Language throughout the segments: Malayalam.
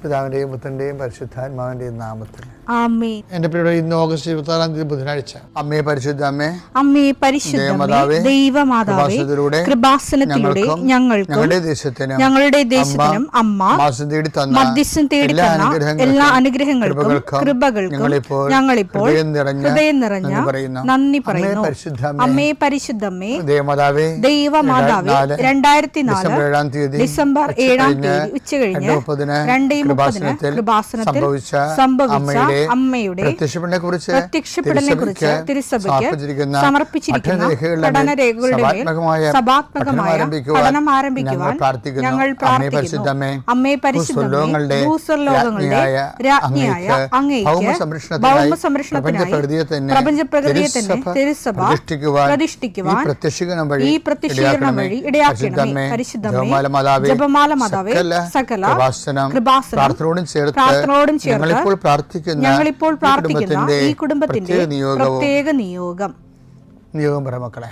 പിതാവിന്റെയും പുത്രന്റെയും പരിശുദ്ധാത്മാവിന്റെയും നാമത്തിൽ ആമേൻ. എന്റെ പ്രിയപ്പെട്ട, ഇന്ന് ഓഗസ്റ്റ് 26 ബുധനാഴ്ച. അമ്മേ പരിശുദ്ധ അമ്മേ, അമ്മേ പരിശുദ്ധ ദൈവമാതാവേ, കൃപാസനത്തിലൂടെ ഞങ്ങളുടെ ദേശത്തിനും അമ്മ മധ്യസ്ഥം തേടി തന്ന എല്ലാ അനുഗ്രഹങ്ങൾക്കും കൃപകൾക്കും ഞങ്ങളിപ്പോൾ ഹൃദയം നിറഞ്ഞ നന്ദി പറയുന്നു. അമ്മേ പരിശുദ്ധമ്മേ, ദൈവമാതാവേ, 2004 ഡിസംബർ 7 ഉച്ചകഴിഞ്ഞ് 2:30 കൃപാസനത്തിൽ സംഭവിച്ച അമ്മയുടെ പ്രത്യക്ഷപ്പെടലിനെക്കുറിച്ച് തിരുസഭയ്ക്ക് സമർപ്പിച്ചിരിക്കുന്ന പഠനരേഖകളുടെ മേൽ സഭാത്മകമായ പഠനം ആരംഭിക്കുവാൻ ഞങ്ങൾ പ്രാർത്ഥിക്കുന്നു. അമ്മേ പരിശുദ്ധമേ, ഭൂസ്വർലോകങ്ങളുടെ രാജ്ഞിയായ അങ്ങേയ്ക്ക് ഭൗമസംരക്ഷണത്തിനായി പ്രപഞ്ചപ്രകൃതിയെ തന്നെ തിരുസഭ പ്രതിഷ്ഠിക്കുവാൻ ഈ പ്രത്യക്ഷീകരണം വഴി ഇടയാക്കണമേ. പരിശുദ്ധമേ, ജപമാല മാതാവേ, സകല കൃപാസനം പ്രാർത്ഥനയോടും ചേർത്ത് ഞങ്ങളിപ്പോൾ പ്രാർത്ഥിക്കുന്ന ഈ കുടുംബത്തിന്റെ പ്രത്യേക നിയോഗം പറ മക്കളെ.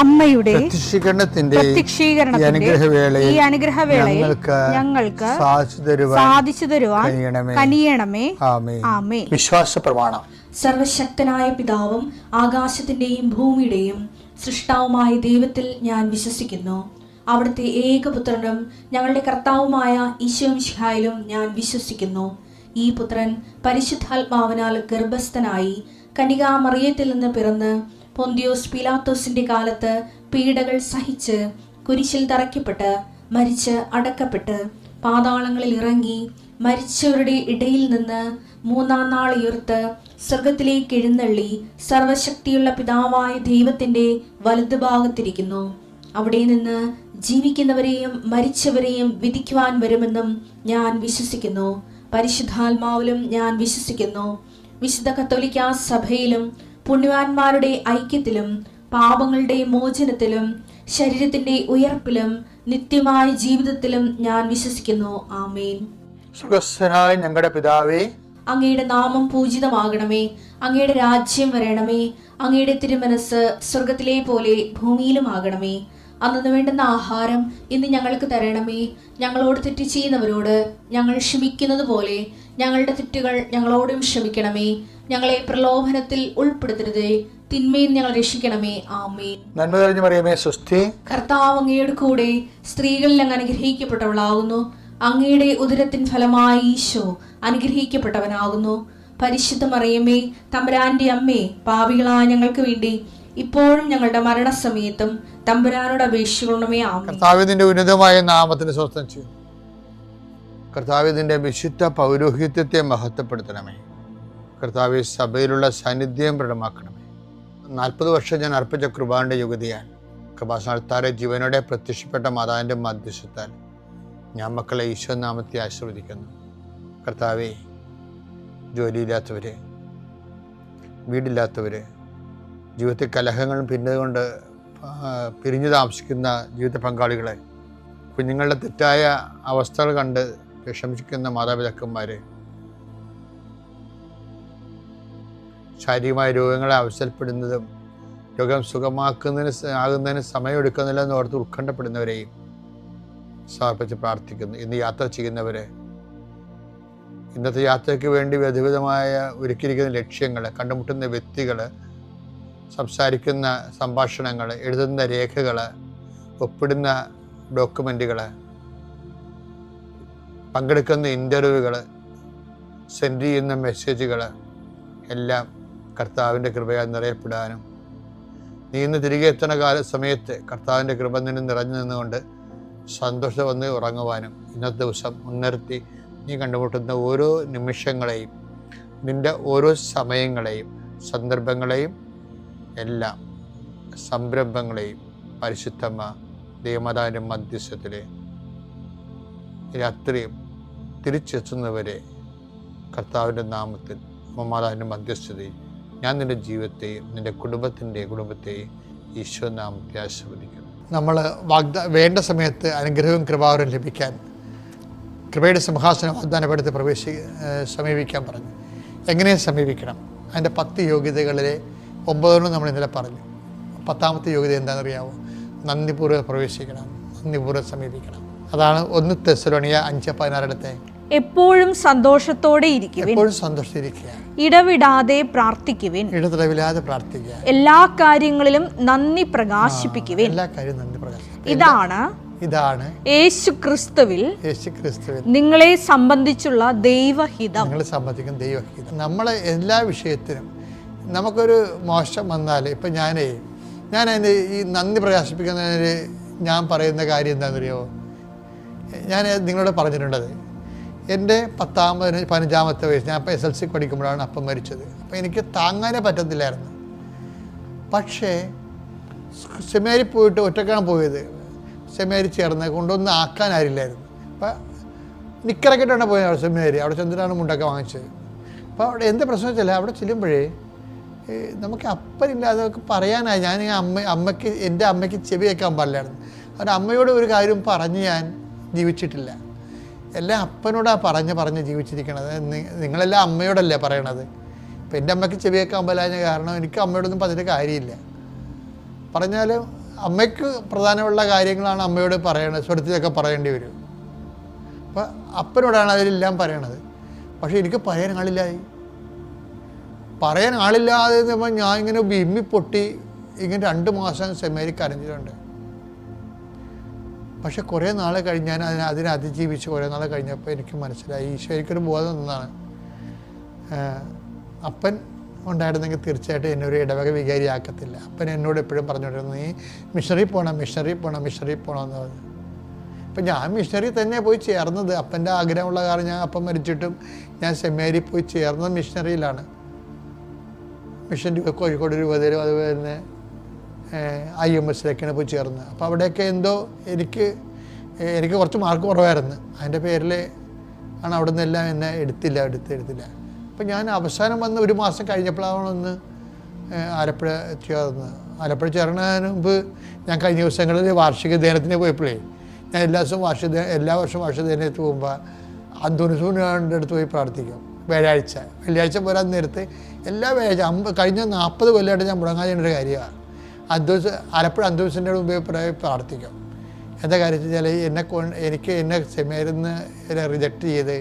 അമ്മയുടെ പ്രത്യക്ഷീകരണത്തിന്റെ ഈ അനുഗ്രഹവേളയിൽ ഞങ്ങൾക്ക് സാധിച്ചു തരുവാൻ കനിയണമേ. ആമേൻ. വിശ്വാസ പ്രമാണം. സർവശക്തനായ പിതാവും ആകാശത്തിന്റെയും ഭൂമിയുടെയും സൃഷ്ടാവുമായ ദൈവത്തിൽ ഞാൻ വിശ്വസിക്കുന്നു. അവിടുത്തെ ഏകപുത്രനും ഞങ്ങളുടെ കർത്താവുമായ ഈശോ മിശിഹായിലും ഞാൻ വിശ്വസിക്കുന്നു. ഈ പുത്രൻ പരിശുദ്ധാത്മാവിനാൽ ഗർഭസ്ഥനായി കന്യകാമറിയത്തിൽ നിന്ന് പിറന്ന് പൊന്തിയോസ് പീലാത്തോസിന്റെ കാലത്ത് പീഡകൾ സഹിച്ച് കുരിശിൽ തറയ്ക്കപ്പെട്ട് മരിച്ച് അടക്കപ്പെട്ട് പാതാളങ്ങളിൽ ഇറങ്ങി മരിച്ചവരുടെ ഇടയിൽ നിന്ന് 3-ാം നാൾ ഉയർത്ത് സ്വർഗത്തിലേക്ക് എഴുന്നള്ളി സർവശക്തിയുള്ള പിതാവായ ദൈവത്തിന്റെ വലതുഭാഗത്തിരിക്കുന്നു. അവിടെ നിന്ന് ജീവിക്കുന്നവരെയും മരിച്ചവരെയും വിധിക്കുവാൻ വരുമെന്നും ഞാൻ വിശ്വസിക്കുന്നു. പരിശുദ്ധാത്മാവിലും ഞാൻ വിശ്വസിക്കുന്നു. വിശുദ്ധ കത്തോലിക്കാ സഭയിലും പുണ്യവാന്മാരുടെ ഐക്യത്തിലും പാപങ്ങളുടെ മോചനത്തിലും ശരീരത്തിന്റെ ഉയർപ്പിലും നിത്യമായ ജീവിതത്തിലും ഞാൻ വിശ്വസിക്കുന്നു. ആമേൻ. സുഖസ്ഥനായ ഞങ്ങളുടെ പിതാവേ, അങ്ങയുടെ നാമം പൂജിതമാകണമേ. അങ്ങയുടെ രാജ്യം വരണമേ. അങ്ങയുടെ തിരുമനസ് സ്വർഗത്തിലെ പോലെ ഭൂമിയിലും ആകണമേ. അന്നു വേണ്ടുന്ന ആഹാരം ഇന്ന് ഞങ്ങൾക്ക് തരണമേ. ഞങ്ങളോട് തെറ്റ് ചെയ്യുന്നവരോട് ഞങ്ങൾ ക്ഷമിക്കുന്നത് പോലെ ഞങ്ങളുടെ തെറ്റുകൾ ഞങ്ങളോടും ക്ഷമിക്കണമേ. ഞങ്ങളെ പ്രലോഭനത്തിൽ ഉൾപ്പെടുത്തരുതേ, തിന്മയിൽ ഞങ്ങൾ രക്ഷിക്കണമേ. ആമേൻ. നന്മ നിറഞ്ഞ മറിയമേ, സ്വസ്തി. കർത്താവ് അങ്ങയുടെ കൂടെ സ്ത്രീകളിൽ അങ്ങ് അനുഗ്രഹിക്കപ്പെട്ടവളാകുന്നു. അങ്ങയുടെ ഉദരത്തിൻ ഫലമായി ഈശോ അനുഗ്രഹിക്കപ്പെട്ടവനാകുന്നു. പരിശുദ്ധ മറിയമേ, തമ്പുരാന്റെ അമ്മേ, പാപികളായ ഞങ്ങൾക്ക് വേണ്ടി ഇപ്പോഴും ഞങ്ങളുടെ മരണസമയത്തും തമ്പുരാനോട് അപേക്ഷിക്കണമേ. ആമേൻ. കർത്താവിന്റെ ഉന്നതമായ നാമത്തിന് സ്വസ്ഥം ചെയ്യും. കർത്താവിന്റെ വിശുദ്ധ പൗരോഹിത്യത്തെ മഹത്വപ്പെടുത്തണമേ. കർത്താവ് സഭയിലുള്ള സാന്നിധ്യം പ്രകടമാക്കണമേ. 40 വർഷം ഞാൻ അർപ്പിച്ച കൃപാന്റെ യുഗതിയാൽ കൃപാസനത്താരെ ജീവനോടെ പ്രത്യക്ഷപ്പെട്ട മാതാവിന്റെ മധ്യസ്ഥത്താൽ ഞാൻ മക്കളെ ഈശോ നാമത്തെ ആശീർവദിക്കുന്നു. കർത്താവെ, ജോലിയില്ലാത്തവര്, വീടില്ലാത്തവര്, ജീവിതത്തിൽ കലഹങ്ങളും പിന്നതുകൊണ്ട് പിരിഞ്ഞു താമസിക്കുന്ന ജീവിത പങ്കാളികളെ, കുഞ്ഞുങ്ങളുടെ തെറ്റായ അവസ്ഥകൾ കണ്ട് വിഷമിക്കുന്ന മാതാപിതാക്കന്മാരെ, ശാരീരികമായ രോഗങ്ങളെ അവസരപ്പെടുന്നതും രോഗം ആകുന്നതിന് സമയമെടുക്കുന്നില്ലെന്ന് ഓർത്ത് ഉത്കണ്ഠപ്പെടുന്നവരെയും സമർപ്പിച്ച് പ്രാർത്ഥിക്കുന്നു. ഇന്ന് യാത്ര ചെയ്യുന്നവരെ, ഇന്നത്തെ യാത്രയ്ക്ക് വേണ്ടി വിവിധമായ ഒരുക്കിയിരിക്കുന്ന ലക്ഷ്യങ്ങൾ, കണ്ടുമുട്ടുന്ന വ്യക്തികൾ, സംസാരിക്കുന്ന സംഭാഷണങ്ങൾ, എഴുതുന്ന രേഖകൾ, ഒപ്പിടുന്ന ഡോക്യുമെൻറ്റുകൾ, പങ്കെടുക്കുന്ന ഇൻ്റർവ്യൂകൾ, സെൻഡ് ചെയ്യുന്ന മെസ്സേജുകൾ എല്ലാം കർത്താവിൻ്റെ കൃപയാൽ നിറയപ്പെടാനും, നീ ഇന്ന് തിരികെ എത്തുന്ന സമയത്ത് കർത്താവിൻ്റെ കൃപ നിന്നെ നിറഞ്ഞു നിന്നുകൊണ്ട് സന്തോഷം വന്ന് ഉറങ്ങുവാനും, ഇന്നത്തെ ദിവസം മുൻനിർത്തി നീ കണ്ടുമുട്ടുന്ന ഓരോ നിമിഷങ്ങളെയും, നിൻ്റെ ഓരോ സമയങ്ങളെയും, സന്ദർഭങ്ങളെയും, എല്ലാം സംരംഭങ്ങളെയും പരിശുദ്ധമ്മ ദൈവമാതാവിൻ്റെ മധ്യസ്ഥത്തിൽ രാത്രിയും തിരിച്ചെത്തുന്നവരെ കർത്താവിൻ്റെ നാമത്തിൽ മാതാവിൻ്റെ മധ്യസ്ഥതയിൽ ഞാൻ നിൻ്റെ ജീവിതത്തെയും നിൻ്റെ കുടുംബത്തെയും ഈശോ നാമത്തെ ആശീർവദിക്കുന്നു. നമ്മൾ വേണ്ട സമയത്ത് അനുഗ്രഹവും കൃപാവരം ലഭിക്കാൻ കൃപയുടെ സിംഹാസനം വാഗ്ദാനപ്പെടുത്തി സമീപിക്കാൻ പറഞ്ഞു. എങ്ങനെ സമീപിക്കണം? അതിൻ്റെ 10 യോഗ്യതകളിലെ 9 നമ്മൾ ഇന്നലെ പറഞ്ഞു. 10ാമത്തെ യോഗ്യത എന്താണെന്നറിയാമോ? നന്ദിപൂർവ്വം പ്രവേശിക്കണം, നന്ദിപൂർവ്വം സമീപിക്കണം. അതാണ് 1 തെസ്സലോനിയ 5:16 എപ്പോഴും സന്തോഷത്തോടെ ഇരിക്കുവിൻ, എപ്പോഴും സന്തോഷിച്ചിരിക്കുക, ഇടവിടാതെ പ്രാർത്ഥിക്കുവിൻ, ഇടവിടാതെ പ്രാർത്ഥിക്കുക, എല്ലാ കാര്യങ്ങളിലും നന്ദി പ്രകാശിപ്പിക്കുവിൻ. എല്ലാ കാര്യവും നന്ദി പ്രകാശിപ്പിക്കുക. ഇതാണ് യേശുക്രിസ്തുവിൽ നിങ്ങളെ സംബന്ധിച്ചുള്ള ദൈവഹിതം. നിങ്ങളെ സംബന്ധിക്കുന്ന ദൈവഹിതം. നമ്മളെ എല്ലാ വിഷയത്തിനും നമുക്കൊരു മോശം വന്നാൽ, ഇപ്പം ഞാൻ ഈ നന്ദി പ്രകാശിപ്പിക്കുന്നതിന് ഞാൻ പറയുന്ന കാര്യം എന്താണെന്നറിയോ? ഞാൻ നിങ്ങളോട് പറഞ്ഞിട്ടുണ്ടത്, എൻ്റെ 15ാമത്തെ വയസ്സ്, ഞാൻ ഇപ്പോൾ SLC പഠിക്കുമ്പോഴാണ് അപ്പം മരിച്ചത്. അപ്പോൾ എനിക്ക് താങ്ങാനേ പറ്റത്തില്ലായിരുന്നു. പക്ഷേ സെമിനാരി പോയിട്ട് ഒറ്റക്കാണ് പോയത്. സെമിനാരി ചേർന്ന് കൊണ്ടൊന്നും ആക്കാൻ ആരില്ലായിരുന്നു. അപ്പം നിക്കറക്കിട്ടാണ് പോയത് അവിടെ സെമിനാരി. അവിടെ ചെന്നിട്ടാണ് മുണ്ടൊക്കെ വാങ്ങിച്ചത്. അപ്പോൾ അവിടെ എന്ത് പ്രശ്നം വെച്ചാൽ, അവിടെ ചെല്ലുമ്പോഴേ നമുക്ക് അപ്പനില്ലാതെ പറയാനായി. ഞാൻ എൻ്റെ അമ്മയ്ക്ക് ചെവി കേൾക്കാൻ പാടില്ലായിരുന്നു. അവരുടെ അമ്മയോട് ഒരു കാര്യം പറഞ്ഞ് ഞാൻ ജീവിച്ചിട്ടില്ല. എല്ലാം അപ്പനോടാണ് പറഞ്ഞ് ജീവിച്ചിരിക്കണത്. നിങ്ങളെല്ലാം അമ്മയോടല്ലേ പറയണത്. ഇപ്പം എൻ്റെ അമ്മയ്ക്ക് ചെവി കേൾക്കാൻ പാടില്ലാഞ്ഞ കാരണം എനിക്ക് അമ്മയോടൊന്നും പറഞ്ഞിട്ട് കാര്യമില്ല. പറഞ്ഞാലും അമ്മയ്ക്ക് പ്രധാനമുള്ള കാര്യങ്ങളാണ് അമ്മയോട് പറയണത്. സ്വരത്തിലൊക്കെ പറയേണ്ടി വരും. അപ്പം അപ്പനോടാണ് അതിലെല്ലാം പറയണത്. പക്ഷേ എനിക്ക് പറയാൻ ആളില്ലാതെ ഞാൻ ഇങ്ങനെ വിമ്മി പൊട്ടി ഇങ്ങനെ 2 മാസം സെമിനാരി കരഞ്ഞിട്ടുണ്ട്. പക്ഷെ കുറേ നാൾ കഴിഞ്ഞ് ഞാൻ അതിനെ അതിജീവിച്ച് കുറേ നാൾ കഴിഞ്ഞപ്പോൾ എനിക്ക് മനസ്സിലായി, ഈശോ എനിക്കൊരു ബോധം തന്നതാണ്. അപ്പൻ ഉണ്ടായിരുന്നെങ്കിൽ തീർച്ചയായിട്ടും എന്നെ ഒരു ഇടവക വികാരിയാക്കത്തില്ല. അപ്പൻ എന്നോട് എപ്പോഴും പറഞ്ഞുകൊണ്ടിരുന്നു, നീ മിഷണറി പോകണം എന്ന് പറഞ്ഞു. അപ്പം ഞാൻ മിഷണറി തന്നെ പോയി ചേർന്നത്. അപ്പൻ്റെ ആഗ്രഹമുള്ള കാരണം ഞാൻ അപ്പം മരിച്ചിട്ടും ഞാൻ സെമിനാരി പോയി ചേർന്നത് മിഷണറിയിലാണ്. മിഷൻ കോഴിക്കോട് രൂപതയിലും അതുപോലെ തന്നെ IMSലൊക്കെയാണ് പോയി ചേർന്നത്. അപ്പോൾ അവിടെയൊക്കെ എന്തോ എനിക്ക് കുറച്ച് മാർക്ക് കുറവായിരുന്നു. അതിൻ്റെ പേരിൽ ആണ് അവിടെ നിന്നെല്ലാം എന്നെ എടുത്തില്ല. അപ്പം ഞാൻ അവസാനം വന്ന് 1 മാസം കഴിഞ്ഞപ്പോഴാണ് ഒന്ന് ആലപ്പുഴ ചേർന്നത്. ആലപ്പുഴ ചേർന്നതിന് മുമ്പ് ഞാൻ കഴിഞ്ഞ ദിവസങ്ങളിൽ വാർഷിക ധ്യാനത്തിന് പോയപ്പോഴേ, ഞാൻ എല്ലാ വർഷവും വാർഷിക ധ്യാനത്തിൽ പോകുമ്പോൾ അന്തോണിസൂൻ്റെ അടുത്ത് പോയി പ്രാർത്ഥിക്കും. വെള്ളിയാഴ്ച പോരാൻ നേരത്തെ എല്ലാ വ്യാഴാഴ്ച കഴിഞ്ഞ 40 കൊല്ലമായിട്ട് ഞാൻ മുടങ്ങാതിരുന്നൊരു കാര്യമാണ്. ആലപ്പുഴ അന്തോണിസിൻ്റെ മുമ്പേ പ്രാർത്ഥിക്കും. എന്താ കാര്യം വെച്ചാൽ എന്നെ സെമിനാരിന്ന് റിജക്റ്റ് ചെയ്ത്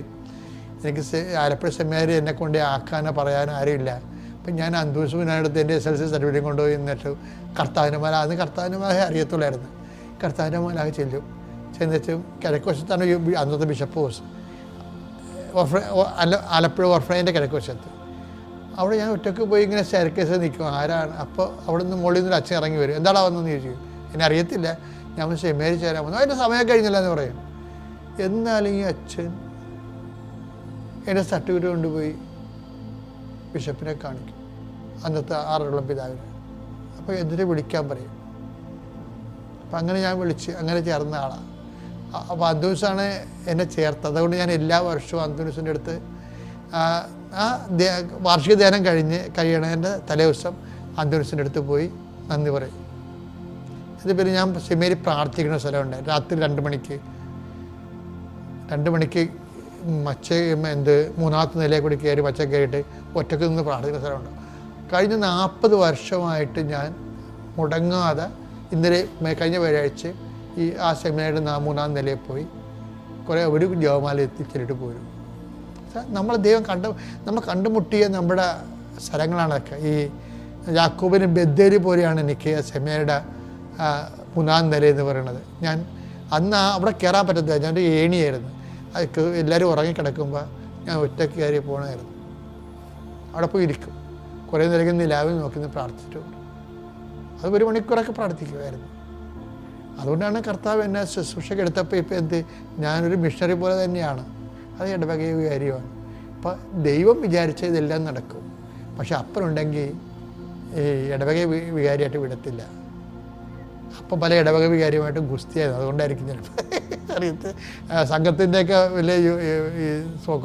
എനിക്ക് ആലപ്പുഴ സെമിനാരി എന്നെ കൊണ്ട് ആക്കാനോ പറയാനോ ആരുമില്ല. അപ്പം ഞാൻ അന്തോണിസിനടുത്ത് എൻ്റെ SLC സർട്ടിഫിക്കറ്റ് കൊണ്ടുപോയി എന്നിട്ട് കർത്താവിൻ്റെ മാല അറിയത്തുള്ളായിരുന്നു. കർത്താവിൻ്റെ മാല ചെന്നിട്ടും കിഴക്കുവശത്താണ് അന്നത്തെ ബിഷപ്പ് ഹൗസ്, ആലപ്പുഴ ഓർഫനേജിൻ്റെ കിഴക്കുവശത്ത്. അവിടെ ഞാൻ ഒറ്റയ്ക്ക് പോയി ഇങ്ങനെ സ്റ്റെയർകേസിൽ നിൽക്കും. ആരാണ്? അപ്പോൾ അവിടെ നിന്ന് മുകളിൽ നിന്നൊരു അച്ഛൻ ഇറങ്ങി വരും. എന്താടാ വന്നെന്ന് ചോദിച്ചു. എന്നെ അറിയത്തില്ല. ഞാൻ സെമിനാരി ചേരാൻ വന്നു. അതിൻ്റെ സമയം കഴിഞ്ഞില്ല എന്ന് പറയും. എന്നാലും ഈ അച്ഛൻ എൻ്റെ സർട്ടിഫിക്കറ്റ് കൊണ്ടുപോയി ബിഷപ്പിനെ കാണിക്കും, അന്നത്തെ ആറോളം പിതാവിനെ. അപ്പോൾ എന്തിനെ വിളിക്കാൻ പറയും. അപ്പം അങ്ങനെ ഞാൻ അങ്ങനെ ചേർന്ന ആളാണ്. അപ്പോൾ അന്തോണിസാണ് എന്നെ ചേർത്തത്. അതുകൊണ്ട് ഞാൻ എല്ലാ വർഷവും അന്തോണിസിൻ്റെ അടുത്ത് വാർഷിക ധ്യാനം കഴിയണതിൻ്റെ തലേദിവസം അന്തോണിസിൻ്റെ അടുത്ത് പോയി നന്ദി പറയും. ഇത് പിന്നെ ഞാൻ സെമിനാരി പ്രാർത്ഥിക്കുന്ന സ്ഥലമുണ്ട്. രാത്രി 2 മണിക്ക് മൂന്നാമത്തെ നിലയിൽ കൂടി കയറി കയറിയിട്ട് ഒറ്റക്ക് നിന്ന് പ്രാർത്ഥിക്കുന്ന സ്ഥലമുണ്ട്. കഴിഞ്ഞ 40 വർഷമായിട്ട് ഞാൻ മുടങ്ങാതെ കഴിഞ്ഞ വ്യാഴാഴ്ച ആ സെമിനാരിയുടെ 3-ാം നിലയിൽ പോയി ഒരു ജപമാല എത്തിച്ചിട്ട് പോരും. നമ്മളെ ദൈവം നമ്മൾ കണ്ടുമുട്ടിയ നമ്മുടെ സ്ഥലങ്ങളാണൊക്കെ. ഈ യാക്കോബിന് ബെദ്ദേരി പോലെയാണ് എനിക്ക് സെമിനാരിയുടെ 3-ാം നില എന്ന് പറയുന്നത്. ഞാൻ അന്ന് അവിടെ കയറാൻ പറ്റത്തില്ല. ഞാനൊരു ഏണിയായിരുന്നു. അത് എല്ലാവരും ഉറങ്ങിക്കിടക്കുമ്പോൾ ഞാൻ ഒറ്റയ്ക്ക് കയറി പോകണമായിരുന്നു. അവിടെ പോയി ഇരിക്കും, കുറേ നേരം നിലാവിൽ നോക്കി പ്രാർത്ഥിച്ചിട്ട് വരും. അത് 1 മണിക്കൂറൊക്കെ പ്രാർത്ഥിക്കുമായിരുന്നു. അതുകൊണ്ടാണ് കർത്താവ് എന്നെ ശുശ്രൂഷയ്ക്ക് എടുത്തപ്പോൾ ഇപ്പോൾ ഞാനൊരു മിഷണറി പോലെ തന്നെയാണ്. അത് ഇടവക കാര്യമാണ്. അപ്പം ദൈവം വിചാരിച്ച ഇതെല്ലാം നടക്കും. പക്ഷെ അപ്പനുണ്ടെങ്കിൽ ഈ ഇടവക വികാരിയായിട്ട് വിടത്തില്ല. അപ്പം പല ഇടവക വികാരിയുമായിട്ട് ഗുസ്തിയായിരുന്നു. അതുകൊണ്ടായിരിക്കും ചിലപ്പോൾ അറിയത്ത് സംഘത്തിൻ്റെയൊക്കെ വലിയ ഈ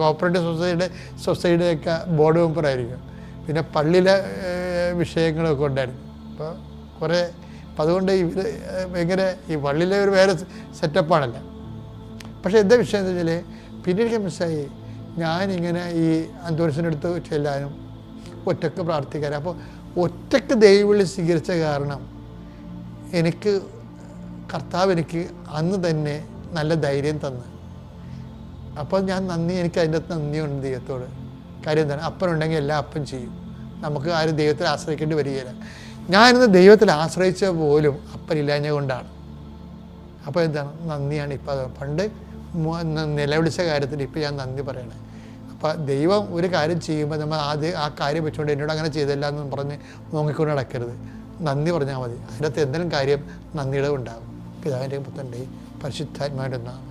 കോപ്പറേറ്റീവ് സൊസൈറ്റിയുടെയൊക്കെ ബോർഡ് മെമ്പറായിരിക്കും. പിന്നെ പള്ളിയിലെ വിഷയങ്ങളൊക്കെ ഉണ്ടായിരുന്നു. അപ്പോൾ കുറേ അപ്പം അതുകൊണ്ട് ഇവർ ഭയങ്കര ഈ പള്ളിയിലെ ഒരു വേറെ സെറ്റപ്പാണല്ലോ. പക്ഷേ എന്താ വിഷയം എന്ന് വെച്ചാൽ പിന്നീട് എനിക്ക് മനസ്സിലായി, ഞാനിങ്ങനെ ഈ അന്തോണിസിൻ്റെ അടുത്ത് ചെല്ലാനും ഒറ്റക്ക് പ്രാർത്ഥിക്കാനും. അപ്പോൾ ഒറ്റക്ക് ദൈവവിളി സ്വീകരിച്ച കാരണം എനിക്ക് കർത്താവ് എനിക്ക് അന്ന് തന്നെ നല്ല ധൈര്യം തന്നു. അപ്പോൾ ഞാൻ എനിക്ക് അതിൻ്റെ അകത്ത് നന്ദിയുണ്ട് ദൈവത്തോട്. കാര്യം എന്താണ്, അപ്പനുണ്ടെങ്കിൽ എല്ലാം അപ്പം ചെയ്യും. നമുക്ക് ആരും ദൈവത്തിൽ ആശ്രയിക്കേണ്ടി വരികയില്ല. ഞാനിന്ന് ദൈവത്തിൽ ആശ്രയിച്ച പോലും അപ്പനില്ലാഞ്ഞ കൊണ്ടാണ്. അപ്പോൾ എന്താണ്, നന്ദിയാണ്. ഇപ്പോൾ അത് പണ്ട് നിലവിളിച്ച കാര്യത്തിൽ ഇപ്പോൾ ഞാൻ നന്ദി പറയണേ. അപ്പോൾ ദൈവം ഒരു കാര്യം ചെയ്യുമ്പോൾ നമ്മൾ ആ കാര്യം വെച്ചുകൊണ്ട് എന്നോട് അങ്ങനെ ചെയ്തില്ല എന്ന് പറഞ്ഞ് നോക്കിക്കൊണ്ട് നടക്കരുത്. നന്ദി പറഞ്ഞാൽ മതി. അതിനകത്ത് എന്തെങ്കിലും കാര്യം നന്ദിയുടെ ഉണ്ടാകും. പിതാവിൻ്റെയും പുത്രൻ്റെയും പരിശുദ്ധാത്മാവിൻ്റെ നാമം.